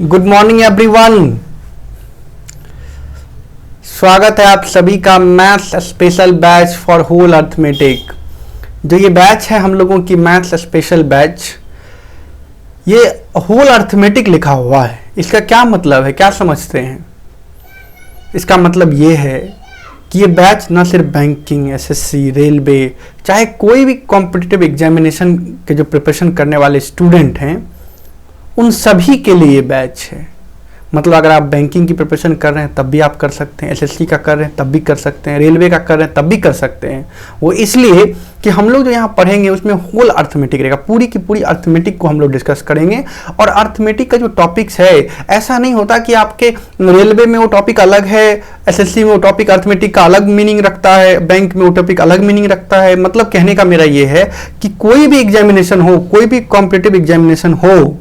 Good morning everyone. स्वागत है आप सभी का maths special batch for whole arithmetic. जो ये बैच है हम लोगों की मैथ्स स्पेशल बैच, ये होल अर्थमेटिक लिखा हुआ है। इसका क्या मतलब है, क्या समझते हैं? इसका मतलब ये है कि ये बैच ना सिर्फ बैंकिंग, एसएससी, रेलवे, चाहे कोई भी कॉम्पिटिटिव एग्जामिनेशन के जो प्रिपरेशन करने वाले स्टूडेंट हैं उन सभी के लिए ये बैच है। मतलब अगर आप बैंकिंग की प्रिपरेशन कर रहे हैं तब भी आप कर सकते हैं, एसएससी का कर रहे हैं तब भी कर सकते हैं, रेलवे का कर रहे हैं तब भी कर सकते हैं। वो इसलिए कि हम लोग जो यहाँ पढ़ेंगे उसमें होल अर्थमेटिक रहेगा, पूरी की पूरी अर्थमेटिक को हम लोग डिस्कस करेंगे। और अर्थमेटिक का जो टॉपिक्स है, ऐसा नहीं होता कि आपके रेलवे में वो टॉपिक अलग है, एसएससी में वो टॉपिक अर्थमेटिक का अलग मीनिंग रखता है, बैंक में वो टॉपिक अलग मीनिंग रखता है। मतलब कहने का मेरा ये है कि कोई भी एग्जामिनेशन हो, कोई भी कॉम्पिटिटिव एग्जामिनेशन हो,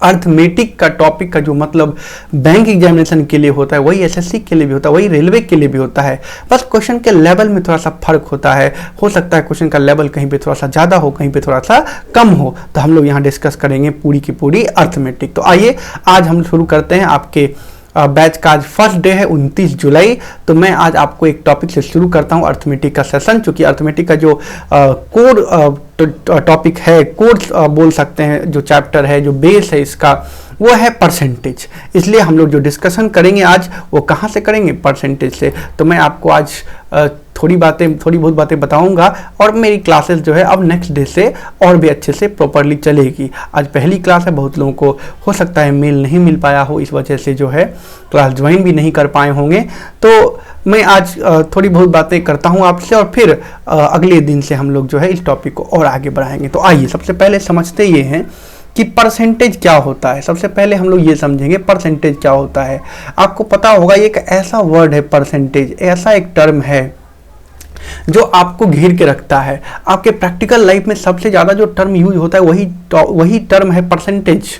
अर्थमेटिक का टॉपिक का जो मतलब बैंक एग्जामिनेशन के लिए होता है वही एसएससी के लिए भी होता है, वही रेलवे के लिए भी होता है। बस क्वेश्चन के लेवल में थोड़ा सा फर्क होता है। हो सकता है क्वेश्चन का लेवल कहीं पे थोड़ा सा ज़्यादा हो, कहीं पे थोड़ा सा कम हो। तो हम लोग यहाँ डिस्कस करेंगे पूरी की पूरी अर्थमेटिक। तो आइए आज हम शुरू करते हैं। आपके बैच का आज फर्स्ट डे है 29 जुलाई। तो मैं आज आपको एक टॉपिक से शुरू करता हूँ अर्थमेटिक का सेशन। चूँकि अर्थमेटिक का जो कोर टॉपिक है, कोर बोल सकते हैं, जो चैप्टर है, जो बेस है इसका, वो है परसेंटेज। इसलिए हम लोग जो डिस्कशन करेंगे आज वो कहाँ से करेंगे? परसेंटेज से। तो मैं आपको आज थोड़ी बहुत बातें बताऊंगा और मेरी क्लासेस जो है अब नेक्स्ट डे से और भी अच्छे से प्रॉपरली चलेगी। आज पहली क्लास है, बहुत लोगों को हो सकता है मेल नहीं मिल पाया हो, इस वजह से जो है क्लास ज्वाइन भी नहीं कर पाए होंगे। तो मैं आज थोड़ी बहुत बातें करता हूं आपसे और फिर अगले दिन से हम लोग जो है इस टॉपिक को और आगे बढ़ाएंगे। तो आइए सबसे पहले समझते ये हैं कि परसेंटेज क्या होता है। सबसे पहले हम लोग ये समझेंगे परसेंटेज क्या होता है। आपको पता होगा ये एक ऐसा वर्ड है, परसेंटेज ऐसा एक टर्म है जो आपको घेर के रखता है। आपके प्रैक्टिकल लाइफ में सबसे ज़्यादा जो टर्म यूज होता है वही टर्म है परसेंटेज।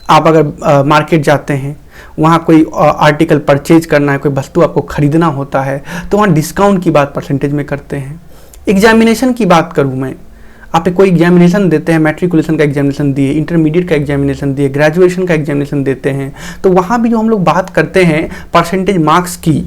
आप अगर मार्केट जाते हैं, वहाँ कोई आर्टिकल परचेज करना है, कोई वस्तु आपको खरीदना होता है, तो वहाँ डिस्काउंट की बात परसेंटेज में करते हैं। एग्जामिनेशन की बात करूँ मैं, आप कोई एग्जामिनेशन देते हैं, मैट्रिकुलेशन का एग्जामिनेशन दिए, इंटरमीडिएट का एग्जामिनेशन दिए, ग्रेजुएशन का एग्जामिनेशन देते हैं, तो वहाँ भी जो हम लोग बात करते हैं परसेंटेज मार्क्स की,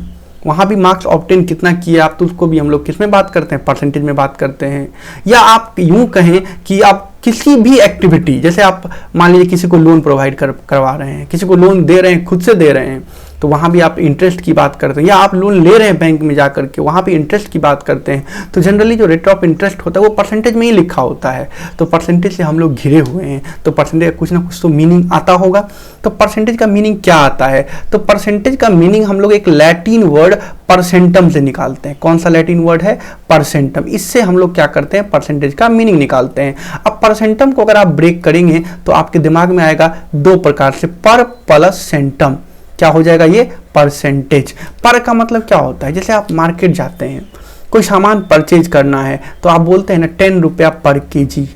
वहाँ भी मार्क्स ऑब्टेन कितना किए आप, तो उसको भी हम लोग किस में बात करते हैं? परसेंटेज में बात करते हैं। या आप यूँ कहें कि आप किसी भी एक्टिविटी, जैसे आप मान लीजिए किसी को लोन प्रोवाइड करवा रहे हैं, किसी को लोन दे रहे हैं, खुद से दे रहे हैं, तो वहाँ भी आप इंटरेस्ट की बात करते हैं। या आप लोन ले रहे हैं बैंक में जाकर के, वहाँ भी इंटरेस्ट की बात करते हैं। तो जनरली जो रेट ऑफ इंटरेस्ट होता है वो परसेंटेज में ही लिखा होता है। तो परसेंटेज से हम लोग घिरे हुए हैं, तो परसेंटेज का कुछ ना कुछ तो मीनिंग आता होगा। तो परसेंटेज का मीनिंग क्या आता है? तो परसेंटेज का मीनिंग हम लोग एक लैटिन वर्ड परसेंटम से निकालते हैं। कौन सा लैटिन वर्ड है? परसेंटम। इससे हम लोग क्या करते हैं? परसेंटेज का मीनिंग निकालते हैं। अब परसेंटम को अगर आप ब्रेक करेंगे तो आपके दिमाग में आएगा दो प्रकार से, पर प्लस सेंटम। क्या हो जाएगा ये? परसेंटेज। पर का मतलब क्या होता है? जैसे आप मार्केट जाते हैं, कोई सामान परचेज करना है, तो आप बोलते हैं ना 10 रुपया पर केजी,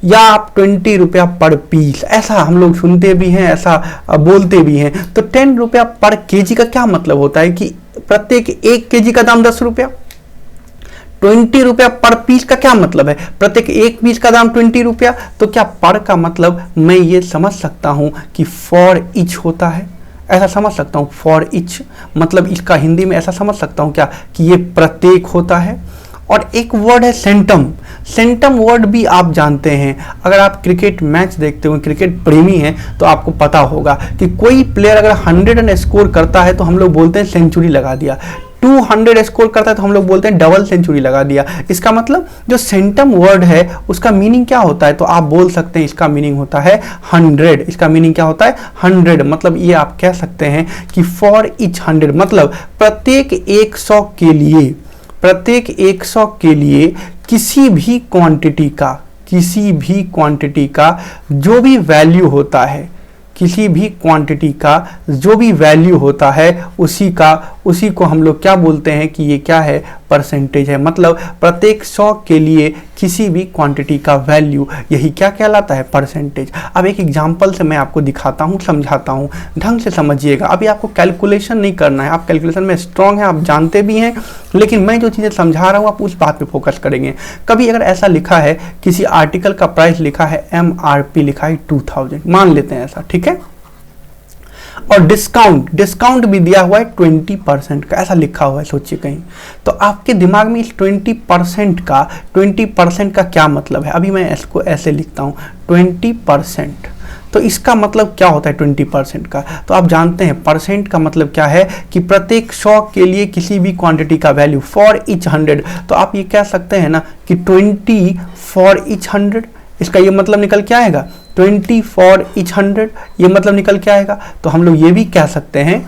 या आप 20 रुपया पर पीस। ऐसा हम लोग सुनते भी हैं, ऐसा बोलते भी हैं। तो 10 रुपया पर केजी का क्या मतलब होता है कि प्रत्येक 1 केजी का दाम 10 रुपया। 20 रुपया पर पीस का क्या मतलब है? प्रत्येक 1 पीस का दाम 20 रुपया। तो क्या पर का मतलब मैं ये समझ सकता हूं कि फॉर ईच होता है? ऐसा समझ सकता हूँ फॉर ईच मतलब इसका हिंदी में ऐसा समझ सकता हूँ क्या कि ये प्रत्येक होता है। और एक वर्ड है सेंटम। सेंटम वर्ड भी आप जानते हैं, अगर आप क्रिकेट मैच देखते हो, क्रिकेट प्रेमी हैं, तो आपको पता होगा कि कोई प्लेयर अगर 100 रन स्कोर करता है तो हम लोग बोलते हैं सेंचुरी लगा दिया। 200 स्कोर करता है तो हम लोग बोलते हैं डबल सेंचुरी लगा दिया। इसका मतलब जो सेंटम वर्ड है उसका मीनिंग क्या होता है? तो आप बोल सकते हैं इसका मीनिंग होता है 100। इसका मीनिंग क्या होता है? 100। मतलब ये आप कह सकते हैं कि फॉर ईच 100 मतलब प्रत्येक 100 के लिए, प्रत्येक 100 के लिए किसी भी क्वांटिटी का जो भी वैल्यू होता है, किसी भी क्वांटिटी का जो भी वैल्यू होता है उसी को हम लोग क्या बोलते हैं कि ये क्या है? परसेंटेज है, मतलब प्रत्येक 100 के लिए किसी भी क्वांटिटी का वैल्यू, यही क्या कहलाता है, परसेंटेज। अब एक एग्जांपल से मैं आपको दिखाता हूँ, समझाता हूँ, ढंग से समझिएगा। अभी आपको कैलकुलेशन नहीं करना है, आप कैलकुलेशन में स्ट्रांग हैं, आप जानते भी हैं, लेकिन मैं जो चीज़ें समझा रहा हूँ आप उस बात पे फोकस करेंगे। कभी अगर ऐसा लिखा है, किसी आर्टिकल का प्राइस लिखा है MRP लिखा है 2000, मान लेते हैं ऐसा, ठीक है, और डिस्काउंट भी दिया हुआ है 20% का, ऐसा लिखा हुआ है, सोचिए कहीं, तो आपके दिमाग में इस 20% का क्या मतलब है। अभी मैं इसको ऐसे लिखता हूँ 20%, तो इसका मतलब क्या होता है 20% का, तो आप जानते हैं परसेंट का मतलब क्या है कि प्रत्येक 100 के लिए किसी भी क्वांटिटी का वैल्यू, फॉर ईच 100, तो आप ये कह सकते हैं ना कि 20 फॉर ईच 100, इसका ये मतलब निकल के आएगा 20 फॉर ईच 100, ये मतलब निकल के आएगा। तो हम लोग ये भी कह सकते हैं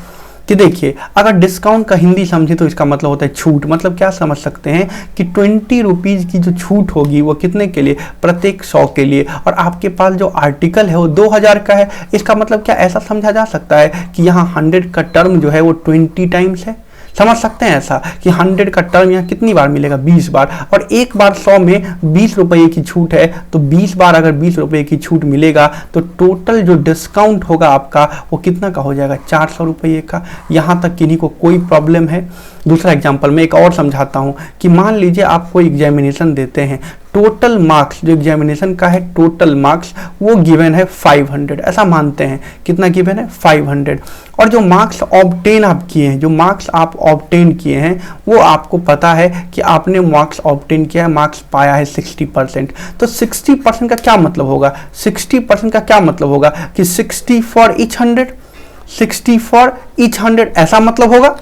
कि देखिए, अगर डिस्काउंट का हिंदी समझे तो इसका मतलब होता है छूट, मतलब क्या समझ सकते हैं कि 20 रुपीज़ की जो छूट होगी वो कितने के लिए, प्रत्येक 100 के लिए, और आपके पास जो आर्टिकल है वो 2000 का है, इसका मतलब क्या ऐसा समझा जा सकता है कि यहाँ 100 का टर्म जो है वो 20 टाइम्स है, समझ सकते हैं ऐसा कि 100 का टर्म यहाँ कितनी बार मिलेगा, 20 बार, और एक बार 100 में 20 रुपये की छूट है, तो 20 बार अगर 20 रुपये की छूट मिलेगा तो टोटल जो डिस्काउंट होगा आपका वो कितना का हो जाएगा, 400 रुपये का। यहाँ तक किन्हीं को कोई प्रॉब्लम है। दूसरा एग्जाम्पल मैं एक और समझाता हूँ कि मान लीजिए आप कोई एग्जामिनेशन देते हैं, टोटल मार्क्स जो एग्जामिनेशन का है, टोटल मार्क्स वो गिवन है 500, ऐसा मानते हैं, कितना गिवन है 500, और जो मार्क्स ऑब्टेन आप किए हैं, जो मार्क्स आप ऑब्टेन किए हैं वो आपको पता है कि आपने मार्क्स ऑब्टेन किया है, मार्क्स पाया है 60%, तो 60% का क्या मतलब होगा, 60% का क्या मतलब होगा कि 60 फॉर ईच 100, 60 फॉर ईच 100 ऐसा मतलब होगा।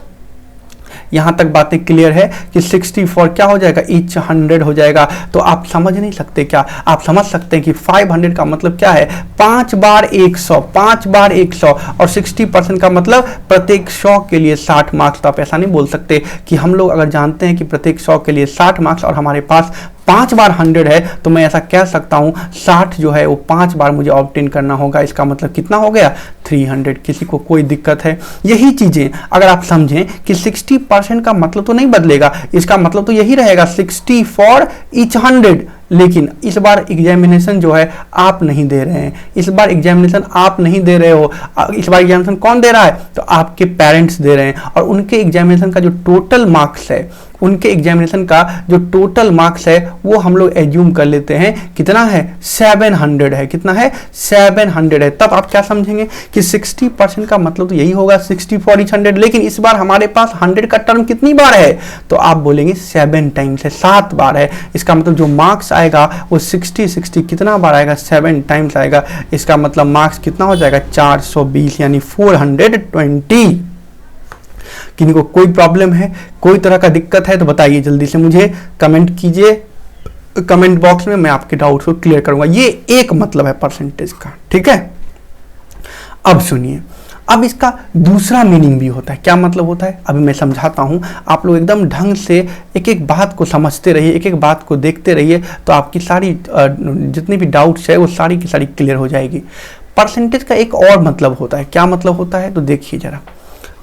यहां तक बातें क्लियर है कि 64 क्या हो जाएगा, ईच 100 हो जाएगा। तो आप समझ नहीं सकते क्या, आप समझ सकते हैं कि 500 का मतलब क्या है, 5 बार 100, 5 बार 100, और 60% का मतलब प्रत्येक 100 के लिए 60 मार्क्स। तो आप ऐसा नहीं बोल सकते कि हम लोग अगर जानते हैं कि प्रत्येक 100 के लिए 60 मार्क्स और हमारे पास 5 बार 100 है, तो मैं ऐसा कह सकता हूं 60 जो है वो 5 बार मुझे ऑब्टेन करना होगा, इसका मतलब कितना हो गया 300। किसी को कोई दिक्कत है? यही चीजें अगर आप समझें कि 60% का मतलब तो नहीं बदलेगा, इसका मतलब तो यही रहेगा 60 फॉर ईच 100, लेकिन इस बार एग्जामिनेशन जो है आप नहीं दे रहे हैं, इस बार एग्जामिनेशन आप नहीं दे रहे हो, इस बार एग्जामिनेशन कौन दे रहा है, तो आपके पेरेंट्स दे रहे हैं, और उनके एग्जामिनेशन का जो टोटल मार्क्स है, उनके एग्जामिनेशन का जो टोटल मार्क्स है वो हम लोग एज्यूम कर लेते हैं कितना है, 700 है, कितना है 700 है। तब आप क्या समझेंगे कि 60% का मतलब तो यही होगा 60 फॉर ईच 100, लेकिन इस बार हमारे पास 100 का टर्म कितनी बार है, तो आप बोलेंगे 7 टाइम्स है, 7 बार है। इसका मतलब जो मार्क्स आएगा वो 60 कितना बार आएगा, 7 टाइम्स आएगा। इसका मतलब मार्क्स कितना हो जाएगा 420 यानी 420। किन्हीं को कोई प्रॉब्लम है, कोई तरह का दिक्कत है तो बताइए जल्दी से, मुझे कमेंट कीजिए कमेंट बॉक्स में, मैं आपके डाउट्स को क्लियर करूंगा। ये एक मतलब है परसेंटेज का, ठीक है। अब सुनिए, अब इसका दूसरा मीनिंग भी होता है। क्या मतलब होता है अभी मैं समझाता हूं, आप लोग एकदम ढंग से एक एक बात को समझते रहिए, एक एक बात को देखते रहिए, तो आपकी सारी जितनी भी डाउट्स है वो सारी की सारी क्लियर हो जाएगी। परसेंटेज का एक और मतलब होता है, क्या मतलब होता है तो देखिए जरा।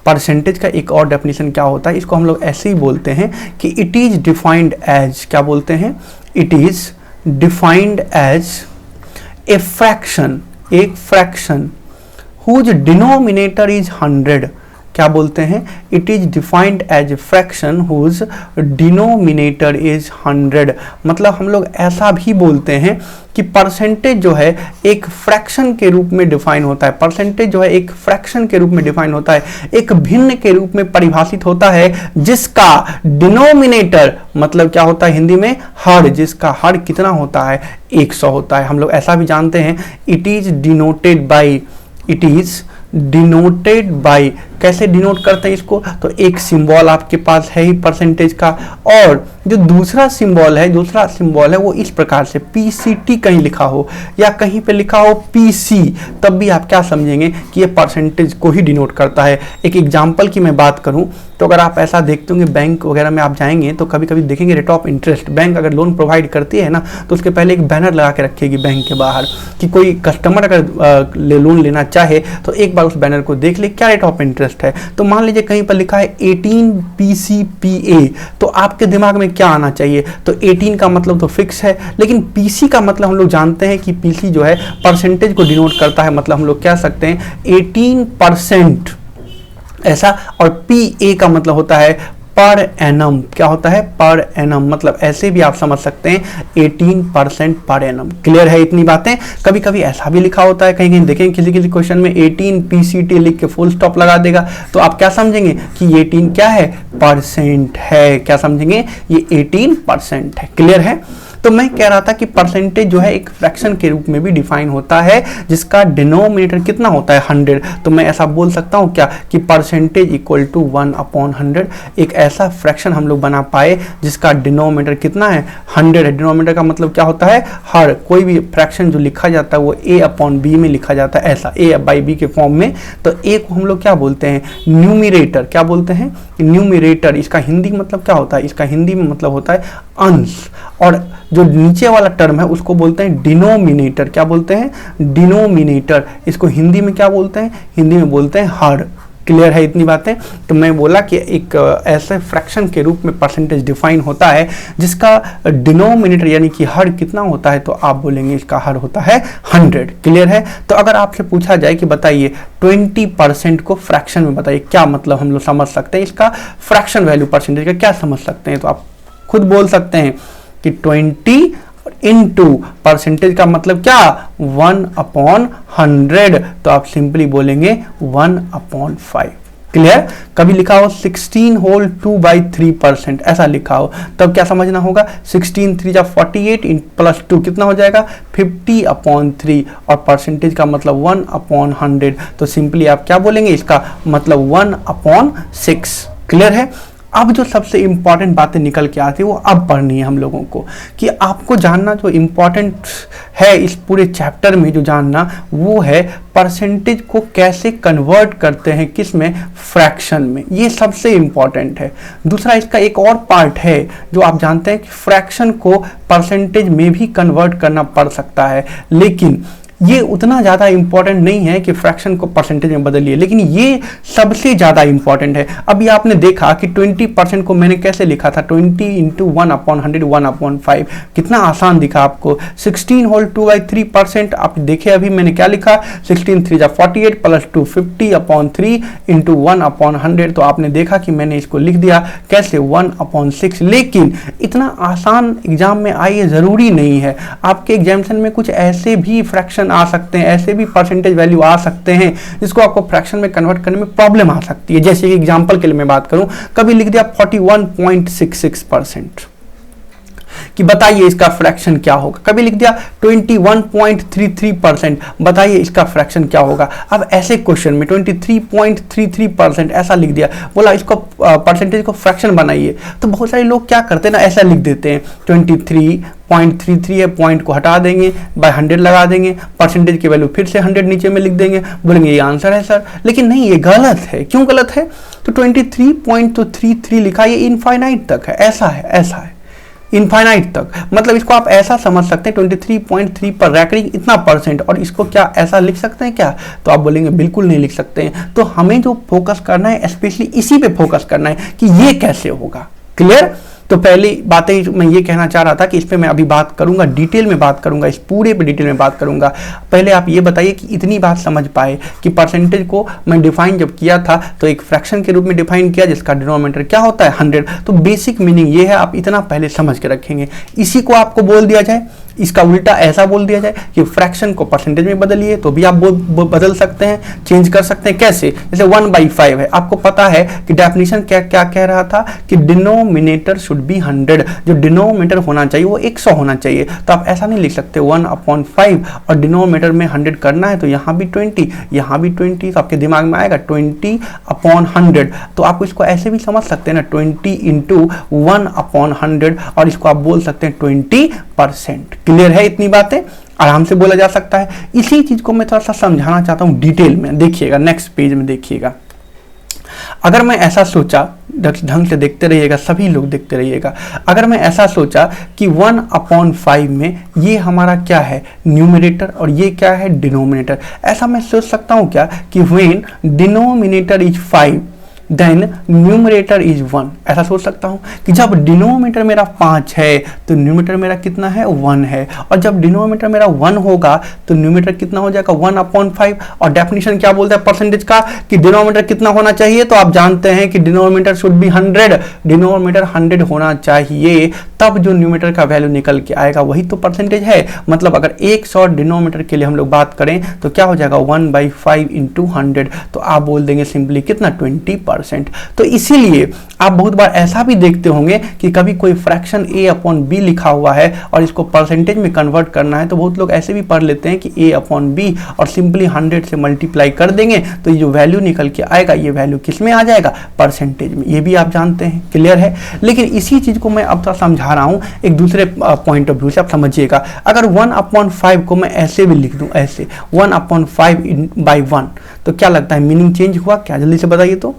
परसेंटेज का एक और डेफिनेशन क्या होता है, इसको हम लोग ऐसे ही बोलते हैं कि इट इज डिफाइंड एज, क्या बोलते हैं, it is defined as a fraction, एक फ्रैक्शन हुज डिनोमिनेटर इज 100। क्या बोलते हैं, it is defined as a fraction whose denominator is 100। मतलब हम लोग ऐसा भी बोलते हैं कि परसेंटेज जो है एक फ्रैक्शन के रूप में डिफाइन होता है, परसेंटेज जो है एक फ्रैक्शन के रूप में डिफाइन होता है, एक भिन्न के रूप में परिभाषित होता है, जिसका डिनोमिनेटर मतलब क्या होता है हिंदी में, हर, जिसका हर कितना होता है 100 होता है। हम लोग ऐसा भी जानते हैं, it is denoted by, it is denoted by, कैसे डिनोट करते हैं इसको, तो एक सिंबल आपके पास है ही परसेंटेज का, और जो दूसरा सिंबल है वो इस प्रकार से PCT कहीं लिखा हो या कहीं पे लिखा हो PC, तब भी आप क्या समझेंगे कि ये परसेंटेज को ही डिनोट करता है। एक एग्जांपल की मैं बात करूं तो अगर आप ऐसा देखते होंगे बैंक वगैरह में आप जाएंगे तो कभी कभी देखेंगे रेट ऑफ इंटरेस्ट, बैंक अगर लोन प्रोवाइड करती है ना तो उसके पहले एक बैनर लगा के रखेगी बैंक के बाहर कि कोई कस्टमर अगर लोन लेना चाहे तो एक बार उस बैनर को देख ले क्या रेट ऑफ इंटरेस्ट स्मॉलेस्ट है। तो मान लीजिए कहीं पर लिखा है 18 PCPA, तो आपके दिमाग में क्या आना चाहिए? तो 18 का मतलब तो फिक्स है, लेकिन PC का मतलब हम लोग जानते हैं कि PC जो है परसेंटेज को डिनोट करता है, मतलब हम लोग कह सकते हैं 18% ऐसा। और PA का मतलब होता है पर एनम। क्या होता है? पर एनम, मतलब ऐसे भी आप समझ सकते हैं 18% पर एनम। क्लियर है इतनी बातें? कभी कभी ऐसा भी लिखा होता है, कहीं कहीं देखेंगे किसी किसी क्वेश्चन में 18 PCT लिख के फुल स्टॉप लगा देगा, तो आप क्या समझेंगे कि 18 क्या है? परसेंट है। क्या समझेंगे? ये 18% है। क्लियर है? तो मैं कह रहा था कि परसेंटेज जो है एक फ्रैक्शन के रूप में भी डिफाइन होता है, जिसका डिनोमिनेटर कितना होता है? 100। तो मैं ऐसा बोल सकता हूँ क्या कि परसेंटेज इक्वल टू 1/100। एक ऐसा फ्रैक्शन हम लोग बना पाए जिसका डिनोमिनेटर कितना है? 100 है। डिनोमिनेटर का मतलब क्या होता है? हर कोई भी फ्रैक्शन जो लिखा जाता है वो A/B में लिखा जाता है, ऐसा A/B के फॉर्म में। तो A को हम लोग क्या बोलते हैं? न्यूमिरेटर। क्या बोलते हैं? न्यूमिरेटर। इसका हिंदी मतलब क्या होता है? इसका हिंदी में मतलब होता है अंश, और जो नीचे वाला टर्म है उसको बोलते हैं डिनोमिनेटर। क्या बोलते हैं? डिनोमिनेटर। इसको हिंदी में क्या बोलते हैं? हिंदी में बोलते हैं हर। क्लियर है इतनी बातें? तो मैं बोला कि एक ऐसे फ्रैक्शन के रूप में परसेंटेज डिफाइन होता है जिसका डिनोमिनेटर यानी कि हर कितना होता है, तो आप बोलेंगे इसका हर होता है 100। क्लियर है? तो अगर आपसे पूछा जाए कि बताइए 20% को फ्रैक्शन में बताइए, क्या मतलब हम लोग समझ सकते हैं इसका फ्रैक्शन वैल्यू परसेंटेज का क्या समझ सकते हैं? तो आप खुद बोल सकते हैं कि 20 इंटू परसेंटेज का मतलब क्या? 1/100। तो आप सिंपली बोलेंगे 1/5। क्लियर? कभी लिखा हो 16 होल 2/3%, ऐसा लिखा हो, तब क्या समझना होगा? 16 3 जा 48 प्लस 2 कितना हो जाएगा? 50/3, और परसेंटेज का मतलब 1/100। तो सिंपली आप क्या बोलेंगे? इसका मतलब 1/6। क्लियर है? अब जो सबसे इंपॉर्टेंट बातें निकल के आती है वो अब पढ़नी है हम लोगों को, कि आपको जानना जो इंपॉर्टेंट है इस पूरे चैप्टर में, जो जानना वो है परसेंटेज को कैसे कन्वर्ट करते हैं, किस में? फ्रैक्शन में। ये सबसे इंपॉर्टेंट है। दूसरा इसका एक और पार्ट है जो आप जानते हैं कि फ्रैक्शन को परसेंटेज में भी कन्वर्ट करना पड़ सकता है, लेकिन ये उतना ज़्यादा इंपॉर्टेंट नहीं है कि फ्रैक्शन को परसेंटेज में बदलिए, लेकिन ये सबसे ज़्यादा इंपॉर्टेंट है। अभी आपने देखा कि 20% को मैंने कैसे लिखा था? 20 इंटू 1/100 1/5। कितना आसान दिखा आपको। 16 होल 2/3% आप देखे, अभी मैंने क्या लिखा? 16 3 जा 48 प्लस 2 50/3 इंटू 1/100। तो आपने देखा कि मैंने इसको लिख दिया कैसे? 1/6। लेकिन इतना आसान एग्जाम में आए ज़रूरी नहीं है। आपके एग्जामिनेशन में कुछ ऐसे भी फ्रैक्शन आ सकते हैं, ऐसे भी परसेंटेज वैल्यू आ सकते हैं जिसको आपको फ्रैक्शन में कन्वर्ट करने में प्रॉब्लम आ सकती है। जैसे कि एग्जांपल के लिए मैं बात करूं, कभी लिख दिया 41.66%, कि बताइए इसका फ्रैक्शन क्या होगा। कभी लिख दिया 21.33%, बताइए इसका फ्रैक्शन क्या होगा। अब ऐसे क्वेश्चन में 23.33% ऐसा लिख दिया, बोला इसको परसेंटेज को फ्रैक्शन बनाइए, तो बहुत सारे लोग क्या करते हैं ना, ऐसा लिख देते हैं 23.33 है, पॉइंट को हटा देंगे, बाय 100 लगा देंगे, परसेंटेज की वैल्यू फिर से 100 नीचे में लिख देंगे, बोलेंगे ये आंसर है सर। लेकिन नहीं, ये गलत है। क्यों गलत है? तो 23.33 लिखा, ये इनफाइनाइट तक है, ऐसा है, ऐसा है, इनफाइनाइट तक। मतलब इसको आप ऐसा समझ सकते हैं 23.3 पर रैकरिंग इतना परसेंट, और इसको क्या ऐसा लिख सकते हैं क्या? तो आप बोलेंगे बिल्कुल नहीं लिख सकते हैं। तो हमें जो फोकस करना है स्पेशली इसी पे फोकस करना है कि ये कैसे होगा। क्लियर? तो पहली बातें मैं ये कहना चाह रहा था कि इस पे मैं अभी बात करूंगा, डिटेल में बात करूंगा, इस पूरे पे डिटेल में बात करूंगा। पहले आप ये बताइए कि इतनी बात समझ पाए कि परसेंटेज को मैं डिफाइन जब किया था तो एक फ्रैक्शन के रूप में डिफाइन किया जिसका डिनोमिनेटर क्या होता है? 100। तो बेसिक मीनिंग ये है, आप इतना पहले समझ के रखेंगे। इसी को आपको बोल दिया जाए, इसका उल्टा ऐसा बोल दिया जाए कि फ्रैक्शन को परसेंटेज में बदलिए, तो भी आप बदल सकते हैं, चेंज कर सकते हैं। कैसे? जैसे 1/5 है, आपको पता है कि डेफिनेशन क्या क्या कह रहा था कि डिनोमिनेटर शुड बी 100, जो डिनोमिनेटर होना चाहिए वो 100 होना चाहिए। तो आप ऐसा नहीं लिख सकते 1/5 और डिनोमिनेटर में 100 करना है, तो यहाँ भी 20, यहाँ भी 20, तो आपके दिमाग में आएगा 20/100। तो आप इसको ऐसे भी समझ सकते हैं ना, 20 इंटू 1/100, और इसको आप बोल सकते हैं 20%। क्लियर है? इतनी बातें आराम से बोला जा सकता है। इसी चीज को मैं थोड़ा सा समझाना चाहता हूं डिटेल में। देखिएगा नेक्स्ट पेज में, देखिएगा। अगर मैं ऐसा सोचा, ढंग से देखते रहिएगा, सभी लोग देखते रहिएगा। अगर मैं ऐसा सोचा कि 1/5 में ये हमारा क्या है, न्यूमरेटर, और ये क्या है, डिनोमिनेटर, ऐसा मैं सोच सकता हूँ क्या कि when denominator is 5 then numerator is 1, ऐसा सोच सकता हूं कि जब डिनोमिनेटर मेरा 5 है तो न्यूमरेटर मेरा कितना है, 1 है, और जब डिनोमिनेटर मेरा 1 होगा तो न्यूमरेटर कितना हो जाएगा, 1/5। और डेफिनेशन क्या बोलता है परसेंटेज का कि डिनोमिनेटर कितना होना चाहिए, तो आप जानते हैं कि डिनोमिनेटर शुड बी 100, डिनोमिनेटर 100 होना चाहिए, तब जो न्यूमरेटर का वैल्यू निकल के आएगा वही तो परसेंटेज है। मतलब अगर 100 डिनोमिनेटर के लिए हम लोग बात करें तो क्या हो जाएगा, 1/5 × 100, तो आप बोल देंगे सिंपली कितना, 20%। तो इसीलिए आप बहुत बार ऐसा भी देखते होंगे कि कभी कोई फ्रैक्शन a/b लिखा हुआ है और इसको परसेंटेज में कन्वर्ट करना है, तो बहुत लोग ऐसे भी पढ़ लेते हैं कि a/b और सिंपली 100 से मल्टीप्लाई कर देंगे तो ये जो वैल्यू निकल के आएगा ये वैल्यू किस में आ जाएगा, परसेंटेज में। ये भी आप जानते हैं, क्लियर है। लेकिन इसी चीज को मैं अब तक समझा रहा हूं एक दूसरे पॉइंट ऑफ व्यू से, आप समझिएगा। अगर 1/5 को मैं ऐसे भी लिख दूं, ऐसे 1/5/1, तो क्या लगता है मीनिंग चेंज हुआ क्या, जल्दी से बताइए तो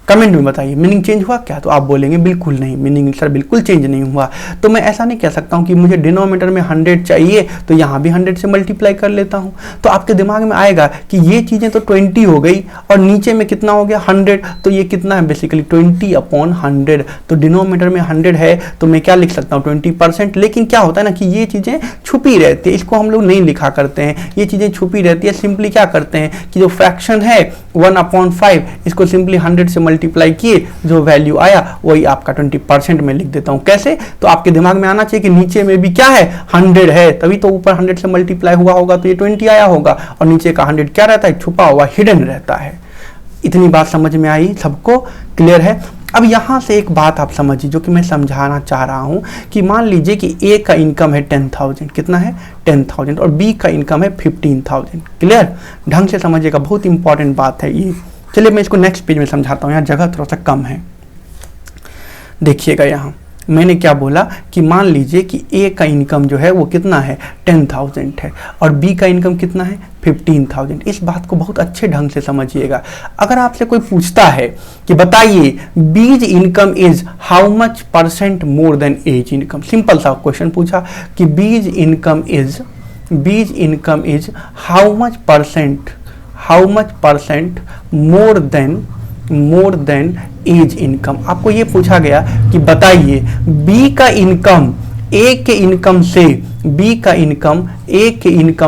कमेंट में बताइए, मीनिंग चेंज हुआ क्या? तो आप बोलेंगे बिल्कुल नहीं, मीनिंग सर बिल्कुल चेंज नहीं हुआ। तो मैं ऐसा नहीं कह सकता हूं कि मुझे डिनोमिनेटर में 100 चाहिए तो यहां भी 100 से मल्टीप्लाई कर लेता हूं। तो आपके दिमाग में आएगा कि ये चीजें तो 20 हो गई और नीचे में कितना हो गया, 100, तो ये कितना है बेसिकली 20/100। तो डिनोमिनेटर में 100 है तो मैं क्या लिख सकता हूँ, 20%। लेकिन क्या होता है ना कि ये चीजें छुपी रहती है, इसको हम लोग नहीं लिखा करते हैं, ये चीजें छुपी रहती है। सिंपली क्या करते हैं कि जो फ्रैक्शन है 1/5 इसको सिंपली 100 से मल्टीप्लाई किए, जो वैल्यू आया वही आपका 20% में लिख देता हूं। कैसे? तो आपके दिमाग में आना चाहिए कि नीचे में भी क्या है, 100 है, तभी तो ऊपर 100 से मल्टीप्लाई हुआ होगा तो ये 20 आया होगा, और नीचे का 100 क्या रहता है, छुपा हुआ, हिडन रहता है। इतनी बात समझ में आई सबको, क्लियर है। अब यहां से एक बात आप समझिए जो कि मैं समझाना चाह रहा हूं कि मान लीजिए कि ए का इनकम है 10,000, कितना है 10,000, और बी का इनकम है 15,000। क्लियर, ढंग से समझिएगा, बहुत इंपॉर्टेंट बात है ये। चलिए मैं इसको नेक्स्ट पेज में समझाता हूँ, यहाँ जगह थोड़ा सा कम है। देखिएगा यहाँ मैंने क्या बोला कि मान लीजिए कि ए का इनकम जो है वो कितना है 10,000 है और बी का इनकम कितना है 15,000। इस बात को बहुत अच्छे ढंग से समझिएगा। अगर आपसे कोई पूछता है कि बताइए B's income is how much % more than A's income, simple सा क्वेश्चन पूछा कि B's income is how much % more than A's income. आपको ये पूछा गया कि बताइए बी का इनकम ए के इनकम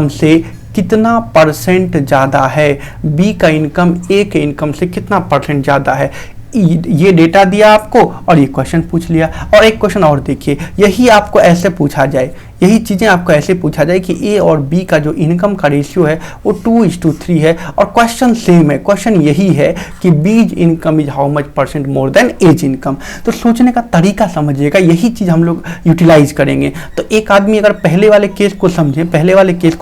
से कितना % ज्यादा है, बी का इनकम ए के इनकम से कितना % ज्यादा है। ये डेटा दिया आपको और ये क्वेश्चन पूछ लिया। और एक क्वेश्चन और देखिए, यही आपको ऐसे पूछा जाए, यही चीजें आपको ऐसे पूछा जाए कि ए और बी का जो इनकम का रेशियो है वो 2:3 है और क्वेश्चन सेम है, क्वेश्चन यही है कि B's income is how much % more than A's income. तो सोचने का तरीका समझिएगा, यही चीज हम लोग यूटिलाइज करेंगे। तो एक आदमी अगर पहले वाले केस को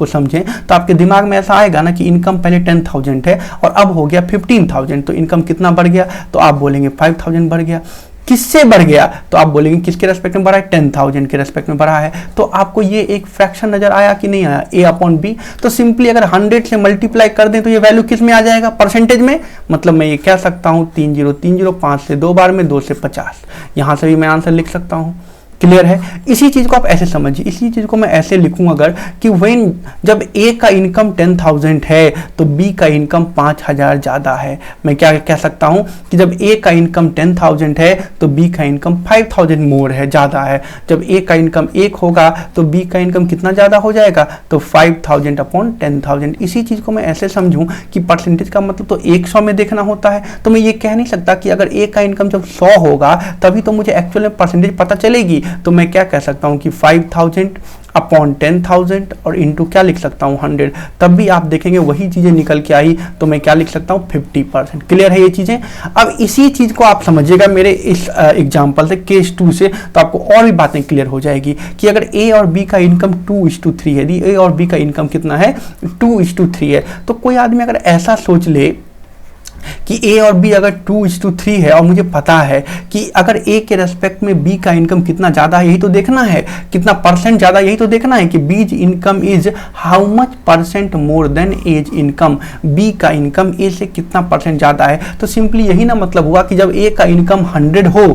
समझें तो आपके दिमाग में ऐसा आएगा ना कि इनकम पहले 10,000 है और अब हो गया 15,000, तो इनकम कितना बढ़ गया, तो आप बोलेंगे 5,000 बढ़ गया। किससे बढ़ गया, तो आप बोलेंगे किसके रेस्पेक्ट में बढ़ा है, 10,000 के रेस्पेक्ट में बढ़ा है। तो आपको ये एक फ्रैक्शन नजर आया कि नहीं आया, a/b। तो सिंपली अगर 100 से मल्टीप्लाई कर दें तो ये वैल्यू किस में आ जाएगा, परसेंटेज में। मतलब मैं ये कह सकता हूं 3030, 5 से 2 बार में 2 से 50, यहां से भी मैं आंसर लिख सकता हूं। क्लियर है। इसी चीज को आप ऐसे समझिए, इसी चीज को मैं ऐसे लिखूं अगर कि व्हेन जब ए का इनकम 10,000 है तो बी का इनकम 5,000 ज्यादा है। मैं क्या कह सकता हूं कि जब ए का इनकम 10,000 है तो बी का इनकम 5,000 मोर है, ज्यादा है। जब ए का इनकम 1 होगा तो बी का इनकम कितना ज्यादा हो जाएगा, तो 5,000/10,000। इसी चीज को मैं ऐसे समझूं कि परसेंटेज का मतलब तो 100 में देखना होता है। तो मैं ये कह नहीं सकता कि अगर ए का इनकम जब 100 होगा तभी तो मुझे एक्चुअल में परसेंटेज पता चलेगी। तो मैं क्या कह सकता हूं कि 5,000/10,000 और इंटू क्या लिख सकता हूं 100, तब भी आप देखेंगे वही चीजें निकल के आई। तो मैं क्या लिख सकता हूं 50%। क्लियर है ये चीजें। अब इसी चीज को आप समझिएगा मेरे इस एग्जांपल से, केस 2 से, तो आपको और भी बातें क्लियर हो जाएगी कि अगर ए और बी का इनकम 2:3 है, यदि ए और बी का इनकम कितना है 2:3 है, तो कोई आदमी अगर ऐसा सोच ले कि ए और बी अगर 2:3 है और मुझे पता है कि अगर ए के रेस्पेक्ट में बी का इनकम कितना ज़्यादा है, यही तो देखना है, कितना परसेंट ज़्यादा, यही तो देखना है कि B's income is how much percent more than A's income, B का इनकम ए से कितना परसेंट ज़्यादा है। तो सिंपली यही ना मतलब हुआ कि जब ए का इनकम 100 हो,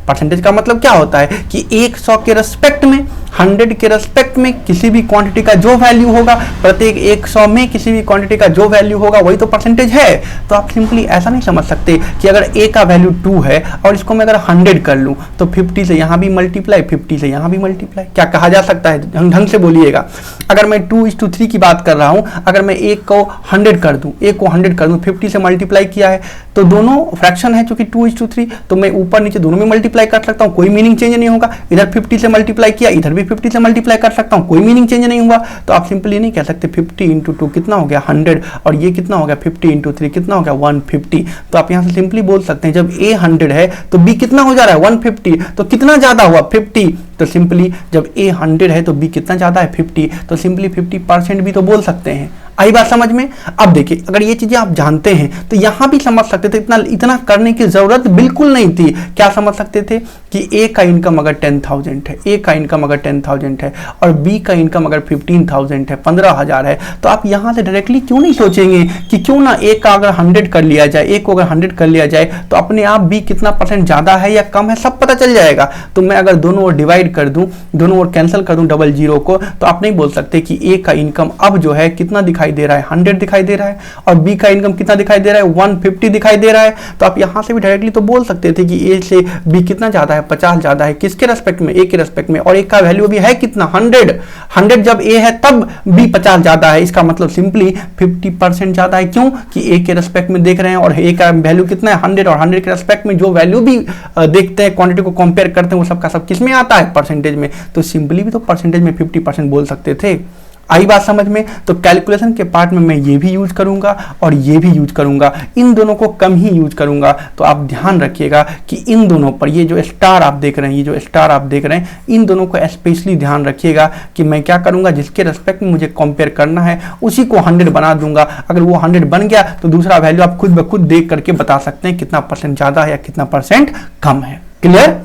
परसेंटेज का मतलब क्या होता है कि 100 के रेस्पेक्ट में, 100 के रेस्पेक्ट में किसी भी क्वांटिटी का जो वैल्यू होगा, प्रत्येक 100 में किसी भी क्वांटिटी का जो वैल्यू होगा वही तो परसेंटेज है। तो आप सिंपली ऐसा नहीं समझ सकते कि अगर ए का वैल्यू 2 है और इसको मैं अगर 100 कर लूं तो 50 से यहां भी मल्टीप्लाई, 50 से यहां भी मल्टीप्लाई, क्या कहा जा सकता है, ढंग से बोलिएगा। अगर मैं 2:3 की बात कर रहा हूं, अगर मैं ए को 100 कर दूं, ए को 100 कर दूं, 50 से मल्टीप्लाई किया है तो दोनों फ्रैक्शन है चूंकि 2:3, तो मैं ऊपर नीचे दोनों में मल्टीप्लाई कर सकता हूं, कोई मीनिंग चेंज नहीं होगा। इधर 50 से मल्टीप्लाई किया, इधर भी 50 से मल्टीप्लाई कर सकता हूं, कोई मीनिंग चेंज नहीं हुआ। तो आप सिंपली नहीं कह सकते 50 × 2 कितना हो गया 100 और ये कितना हो गया 50 × 3 कितना हो गया 150। तो आप यहां से सिंपली बोल सकते हैं जब ए 100 है तो बी कितना हो जा रहा है 150, तो कितना ज्यादा हुआ 50। तो सिंपली जब ए 100 है तो बी कितना ज्यादा है 50, तो सिंपली 50% भी तो बोल सकते हैं। आई बात समझ में। अब देखिए अगर ये चीजें आप जानते हैं तो यहां भी समझ सकते थे, इतना करने की जरूरत बिल्कुल नहीं थी। क्या समझ सकते थे कि ए का इनकम अगर 10,000 है, ए का इनकम अगर 10,000 है और बी का इनकम अगर 15,000 है, 15,000 है, तो आप यहां से डायरेक्टली क्यों नहीं सोचेंगे कि क्यों ना ए का अगर 100 कर लिया जाए, ए को अगर 100 कर लिया जाए तो अपने आप बी कितना परसेंट ज्यादा है या कम है सब पता चल जाएगा। तो मैं अगर दोनों ओर डिवाइड कर दूं, दोनों ओर कैंसिल कर दूं डबल जीरो को, तो आप नहीं बोल सकते कि ए का इनकम अब जो है कितना दिखाई दे रहा है 100 दिखाई दे रहा है और बी का इनकम कितना दिखाई दे रहा है 150 दिखाई दे रहा है। तो आप यहां से भी डायरेक्टली तो बोल सकते थे कि ए से बी कितना ज्यादा है 50 ज्यादा है, किसके रेस्पेक्ट में, ए के रेस्पेक्ट में, और ए का वैल्यू भी है कितना 100 जब ए है तब बी 50 ज्यादा है, इसका मतलब सिंपली 50% ज्यादा है। क्यों कि ए के रेस्पेक्ट में देख रहे हैं और ए का वैल्यू कितना है 100 और 100 के रेस्पेक्ट में जो वैल्यू भी देखते हैं, क्वांटिटी को कंपेयर करते हैं, वो सबका सब किस में आता है परसेंटेज में। तो सिंपली भी तो परसेंटेज में 50% बोल सकते थे। आई बात समझ में। तो कैलकुलेशन के पार्ट में मैं ये भी यूज करूंगा और ये भी यूज करूंगा, इन दोनों को कम ही यूज करूंगा। तो आप ध्यान रखिएगा कि इन दोनों पर, ये जो स्टार आप देख रहे हैं, ये जो स्टार आप देख रहे हैं, इन दोनों को स्पेशली ध्यान रखिएगा कि मैं क्या करूंगा, जिसके रेस्पेक्ट में मुझे कंपेयर करना है उसी को 100 बना दूंगा। अगर वो 100 बन गया तो दूसरा वैल्यू आप खुद ब खुद देख करके बता सकते हैं कितना परसेंट ज्यादा है या कितना परसेंट कम है। क्लियर।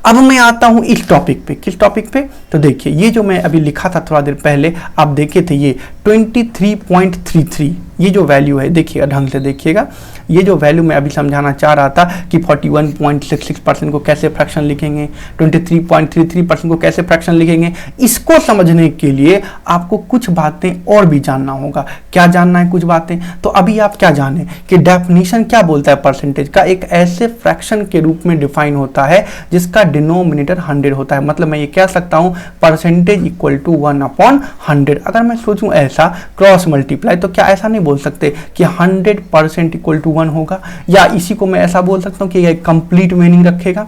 अब मैं आता हूं इस टॉपिक पे। किस टॉपिक पे? तो देखिए ये जो मैं अभी लिखा था थोड़ा देर पहले, आप देखे थे ये 23.33 ये जो वैल्यू है, देखिएगा ढंग से देखिएगा, ये जो वैल्यू मैं अभी समझाना चाह रहा था कि 41.66% को कैसे फ्रैक्शन लिखेंगे, 23.33% को कैसे फ्रैक्शन लिखेंगे, इसको समझने के लिए आपको कुछ बातें और भी जानना होगा। क्या जानना है? कुछ बातें। तो अभी आप क्या जाने कि डेफिनेशन क्या बोलता है परसेंटेज का, एक ऐसे फ्रैक्शन के रूप में डिफाइन होता है जिसका डिनोमिनेटर 100 होता है। मतलब मैं ये कह सकता हूं परसेंटेज इक्वल टू 1/100। अगर मैं सोचूं ऐसा क्रॉस मल्टीप्लाई, तो क्या ऐसा नहीं बोल सकते कि 100% इक्वल टू 1 होगा, या इसी को मैं ऐसा बोल सकता हूं कि यह कंप्लीट मीनिंग रखेगा।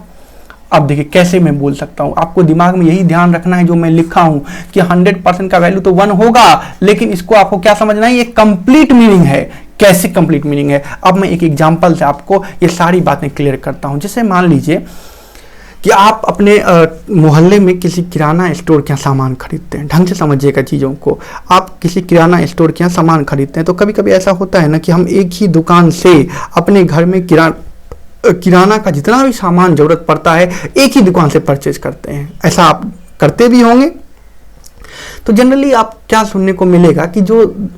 अब देखिए कैसे मैं बोल सकता हूं, आपको दिमाग में यही ध्यान रखना है जो मैं लिखा हूं कि 100% का वैल्यू तो 1 होगा, लेकिन इसको आपको क्या समझना है, ये कंप्लीट मीनिंग है। कैसे कंप्लीट मीनिंग है? अब मैं एक एग्जांपल से आपको ये सारी बातें क्लियर करता हूं। जैसे मान लीजिए कि आप अपने मोहल्ले में किसी किराना स्टोर के यहाँ सामान खरीदते हैं। ढंग से समझिएगा चीज़ों को। आप किसी किराना स्टोर के यहाँ सामान खरीदते हैं तो कभी कभी ऐसा होता है ना कि हम एक ही दुकान से अपने घर में किराना का जितना भी सामान जरूरत पड़ता है एक ही दुकान से परचेज करते हैं। ऐसा आप करते भी होंगे। तो जनरली आप क्या सुनने को मिलेगा कि जो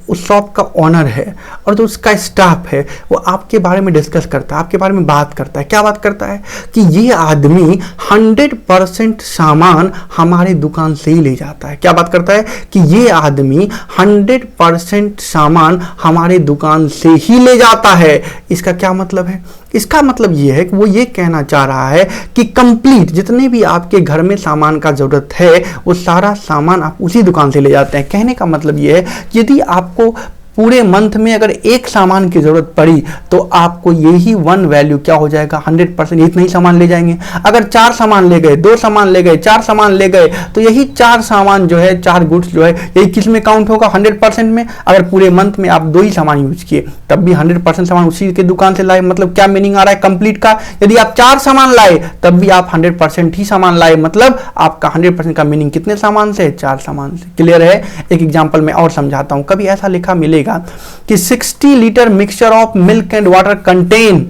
उस शॉप का ओनर है और जो उसका स्टाफ है वो आपके बारे में डिस्कस करता है, आपके बारे में बात करता है। क्या बात करता है कि ये आदमी 100% सामान हमारे दुकान से ही ले जाता है। क्या बात करता है कि ये आदमी 100% सामान हमारे दुकान से ही ले जाता है। इसका क्या मतलब है? इसका मतलब ये है कि वो ये कहना चाह रहा है कि कंप्लीट जितने भी आपके घर में सामान का जरूरत है वो सारा सामान आप उसी दुकान से ले जाते हैं। कहने का मतलब ये है कि यदि आपको पूरे मंथ में अगर एक सामान की जरूरत पड़ी तो आपको यही वन वैल्यू क्या हो जाएगा 100% इतना ही सामान ले जाएंगे। अगर 4 सामान ले गए, 2 सामान ले गए, 4 सामान ले गए तो यही 4 सामान जो है, 4 गुड्स जो है, यही किस में काउंट होगा 100% में। अगर पूरे मंथ में आप 2 ही सामान यूज किए तब भी 100% सामान उसी के दुकान से लाए। मतलब क्या मीनिंग आ रहा है कंप्लीट का? यदि आप 4 सामान लाए तब भी आप 100% ही सामान लाए। मतलब आपका 100% का मीनिंग कितने सामान से? 4 सामान से। क्लियर है? एक एग्जाम्पल में और समझाता हूं। कभी ऐसा लिखा मिलेगा जाएगा कि 60 litre mixture of milk and water contain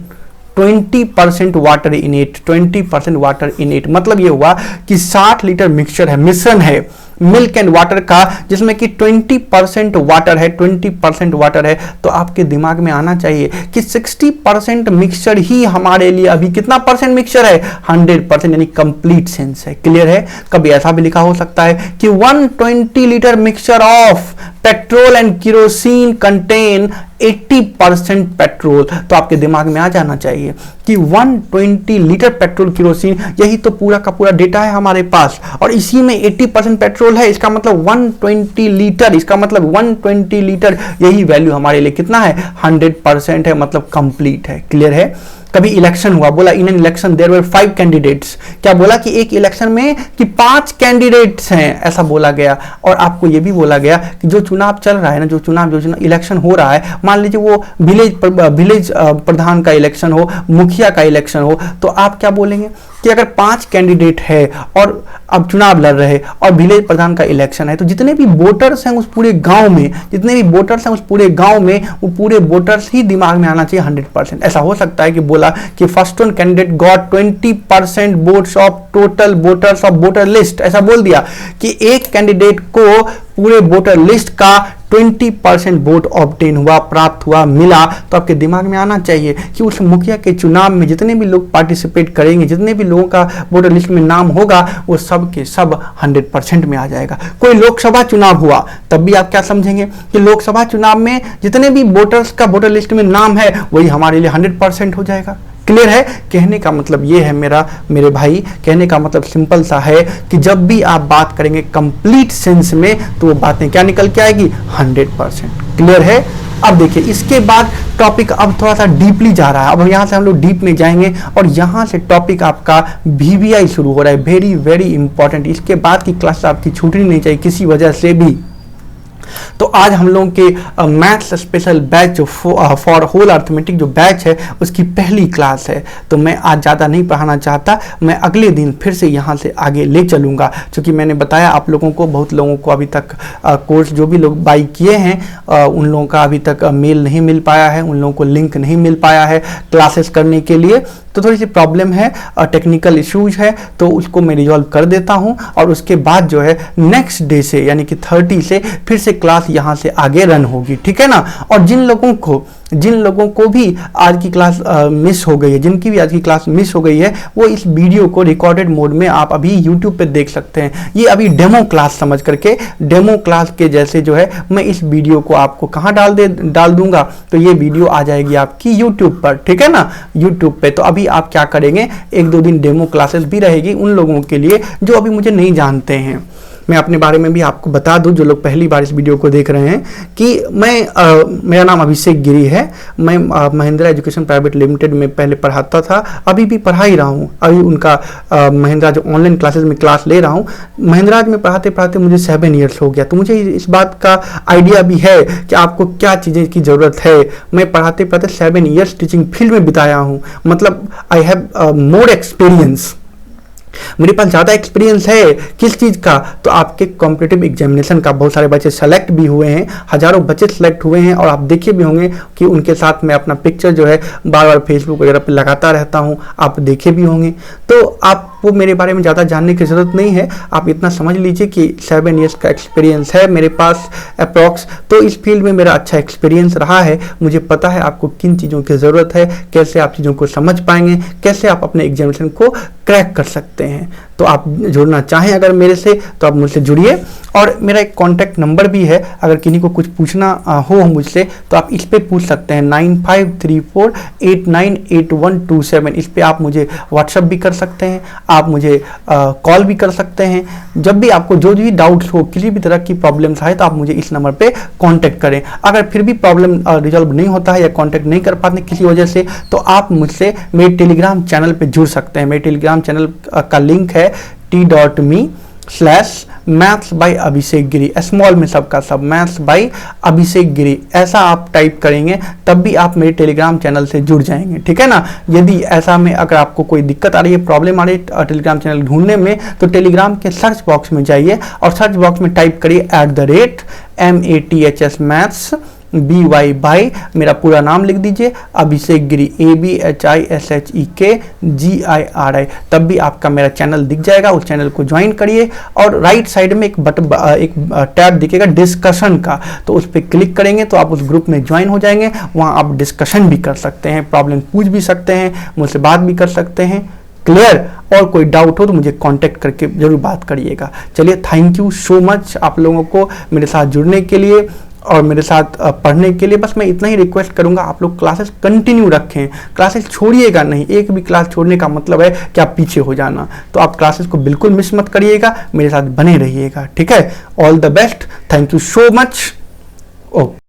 20% water in it, 20% water in it. मतलब ये हुआ कि 60 लीटर मिक्सचर है, मिश्रण है मिल्क एंड वाटर का, जिसमें कि 20% वाटर है, 20% वाटर है। तो आपके दिमाग में आना चाहिए कि 60% मिक्सचर ही हमारे लिए अभी कितना परसेंट मिक्सचर है, 100%, यानी कंप्लीट सेंस है। क्लियर है? कभी ऐसा भी लिखा हो सकता है कि 120 litre mixture of petrol and kerosene contain 80% petrol. तो आपके दिमाग में आ जाना चाहिए कि 120 लीटर पेट्रोल केरोसिन, यही तो पूरा का पूरा डेटा है हमारे पास, और इसी में 80% पेट्रोल है। इसका मतलब 120 लीटर, इसका मतलब 120 लीटर, यही वैल्यू हमारे लिए कितना है, 100% है, मतलब कंप्लीट है। क्लियर है? कभी इलेक्शन हुआ, बोला in an election there were 5 candidates, क्या बोला कि एक इलेक्शन में कि 5 कैंडिडेट्स हैं, ऐसा बोला गया। और आपको यह भी बोला गया कि जो चुनाव चल रहा है ना, जो चुनाव इलेक्शन हो रहा है, मान लीजिए वो विलेज प्रधान का इलेक्शन हो, मुखिया का इलेक्शन हो, तो आप क्या बोलेंगे कि अगर 5 कैंडिडेट है और अब चुनाव लड़ रहे और विलेज प्रधान का इलेक्शन है, तो जितने भी वोटर्स हैं उस पूरे गांव में, जितने भी वोटर्स हैं उस पूरे गांव में, वो पूरे वोटर्स ही दिमाग में आना चाहिए 100%। ऐसा हो सकता है कि बोला कि first one candidate got 20% votes of total voters of voter list, ऐसा बोल दिया कि एक कैंडिडेट को पूरे वोटर लिस्ट का 20% वोट ऑब्टेन हुआ, प्राप्त हुआ, मिला। तो आपके दिमाग में आना चाहिए कि उस मुखिया के चुनाव में जितने भी लोग पार्टिसिपेट करेंगे, जितने भी लोगों का वोटर लिस्ट में नाम होगा, वो सब के सब 100% में आ जाएगा। कोई लोकसभा चुनाव हुआ, तब भी आप क्या समझेंगे कि लोकसभा चुनाव में जितने भी वोटर्स का वोटर लिस्ट में नाम है, वही हमारे लिए 100% हो जाएगा। क्लियर है? कहने का मतलब ये है मेरे भाई, कहने का मतलब सिंपल सा है कि जब भी आप बात करेंगे कंप्लीट सेंस में, तो वो बातें क्या निकल के आएगी, 100%। क्लियर है? अब देखिए, इसके बाद टॉपिक अब थोड़ा सा डीपली जा रहा है। अब यहाँ से हम लोग डीप में जाएंगे और यहाँ से टॉपिक आपका VVI शुरू हो रहा है, वेरी वेरी इंपॉर्टेंट। इसके बाद की क्लास आपकी छूटनी नहीं चाहिए किसी वजह से भी। तो आज हम लोगों के मैथ्स स्पेशल बैच जो फॉर होल अर्थमेटिक जो बैच है, उसकी पहली क्लास है। तो मैं आज ज़्यादा नहीं पढ़ाना चाहता, मैं अगले दिन फिर से यहाँ से आगे ले चलूँगा। क्योंकि मैंने बताया आप लोगों को, बहुत लोगों को अभी तक कोर्स जो भी लोग बाई किए हैं, उन लोगों का अभी तक मेल नहीं मिल पाया है, उन लोगों को लिंक नहीं मिल पाया है क्लासेस करने के लिए। तो थोड़ी सी प्रॉब्लम है, टेक्निकल इश्यूज है, तो उसको मैं रिजॉल्व कर देता हूँ। और उसके बाद जो है नेक्स्ट डे से, यानी कि 30 से फिर से क्लास यहाँ से आगे रन होगी। ठीक है ना? और जिन लोगों को भी आज की क्लास मिस हो गई है, जिनकी भी आज की क्लास मिस हो गई है, वो इस वीडियो को रिकॉर्डेड मोड में आप अभी यूट्यूब पे देख सकते हैं। ये अभी डेमो क्लास समझ करके, डेमो क्लास के जैसे जो है, मैं इस वीडियो को आपको कहाँ डाल दूंगा, तो ये वीडियो आ जाएगी आपकी यूट्यूब पर। ठीक है ना? यूट्यूब पे। तो अभी आप क्या करेंगे, 1-2 दिन डेमो क्लासेस भी रहेगी उन लोगों के लिए जो अभी मुझे नहीं जानते हैं। मैं अपने बारे में भी आपको बता दूं, जो लोग पहली बार इस वीडियो को देख रहे हैं, कि मेरा नाम अभिषेक गिरी है। मैं महिंद्रा एजुकेशन प्राइवेट लिमिटेड में पहले पढ़ाता था, अभी भी पढ़ा ही रहा हूँ। अभी उनका महिंद्रा जो ऑनलाइन क्लासेस में क्लास ले रहा हूँ। महिंद्रा में पढ़ाते पढ़ाते मुझे 7 ईयर्स हो गया, तो मुझे इस बात का आइडिया भी है कि आपको क्या चीज़ें की ज़रूरत है। मैं पढ़ाते पढ़ाते 7 ईयर्स टीचिंग फील्ड में बिताया हूँ, मतलब आई हैव मोर एक्सपीरियंस, मेरे पास ज़्यादा एक्सपीरियंस है। किस चीज़ का? तो आपके कॉम्पिटिटिव एग्जामिनेशन का। बहुत सारे बच्चे सेलेक्ट भी हुए हैं, हजारों बच्चे सेलेक्ट हुए हैं, और आप देखे भी होंगे कि उनके साथ मैं अपना पिक्चर जो है बार बार फेसबुक वगैरह पे लगाता रहता हूँ, आप देखे भी होंगे। तो आपको मेरे बारे में ज़्यादा जानने की ज़रूरत नहीं है, आप इतना समझ लीजिए कि 7 ईयर्स का एक्सपीरियंस है मेरे पास अप्रॉक्स। तो इस फील्ड में मेरा अच्छा एक्सपीरियंस रहा है, मुझे पता है आपको किन चीज़ों की ज़रूरत है, कैसे आप चीज़ों को समझ पाएंगे, कैसे आप अपने एग्जामिनेशन को क्रैक कर सकते हैं। तो आप जुड़ना चाहें अगर मेरे से, तो आप मुझसे जुड़िए। और मेरा एक कॉन्टैक्ट नंबर भी है, अगर किसी को कुछ पूछना हो मुझसे, तो आप इस पे पूछ सकते हैं, 9534898127। इस पे आप मुझे व्हाट्सएप भी कर सकते हैं, आप मुझे कॉल भी कर सकते हैं। जब भी आपको जो भी डाउट्स हो, किसी भी तरह की प्रॉब्लम्स आए, तो आप मुझे इस नंबर पे कांटेक्ट करें। अगर फिर भी प्रॉब्लम रिजॉल्व नहीं होता है या कांटेक्ट नहीं कर पाते किसी वजह से, तो आप मुझसे मेरे टेलीग्राम चैनल पे जुड़ सकते हैं। मेरे टेलीग्राम चैनल का लिंक है t.me/maths by Abhishek Giri, small में सबका सब, मैथ्स बाय अभिषेक गिरी, ऐसा आप टाइप करेंगे, तब भी आप मेरे टेलीग्राम चैनल से जुड़ जाएंगे। ठीक है ना? यदि ऐसा में अगर आपको कोई दिक्कत आ रही है, प्रॉब्लम आ रही है टेलीग्राम चैनल ढूंढने में, तो टेलीग्राम के सर्च बॉक्स में जाइए और सर्च बॉक्स में टाइप करिए @maths BY बाई, मेरा पूरा नाम लिख दीजिए अभिषेक गिरी, ABHISHEKGIRI, तब भी आपका मेरा चैनल दिख जाएगा। उस चैनल को ज्वाइन करिए और राइट साइड में एक टैब दिखेगा डिस्कशन का, तो उस पर क्लिक करेंगे तो आप उस ग्रुप में ज्वाइन हो जाएंगे। वहाँ आप डिस्कशन भी कर सकते हैं, प्रॉब्लम पूछ भी सकते हैं, मुझसे बात भी कर सकते हैं। क्लियर? और कोई डाउट हो तो मुझे कांटेक्ट करके जरूर बात करिएगा। चलिए, थैंक यू सो मच आप लोगों को मेरे साथ जुड़ने के लिए और मेरे साथ पढ़ने के लिए। बस मैं इतना ही रिक्वेस्ट करूंगा, आप लोग क्लासेस कंटिन्यू रखें, क्लासेस छोड़िएगा नहीं। एक भी क्लास छोड़ने का मतलब है कि आप पीछे हो जाना, तो आप क्लासेस को बिल्कुल मिस मत करिएगा, मेरे साथ बने रहिएगा। ठीक है? All the best, thank you so much. Okay.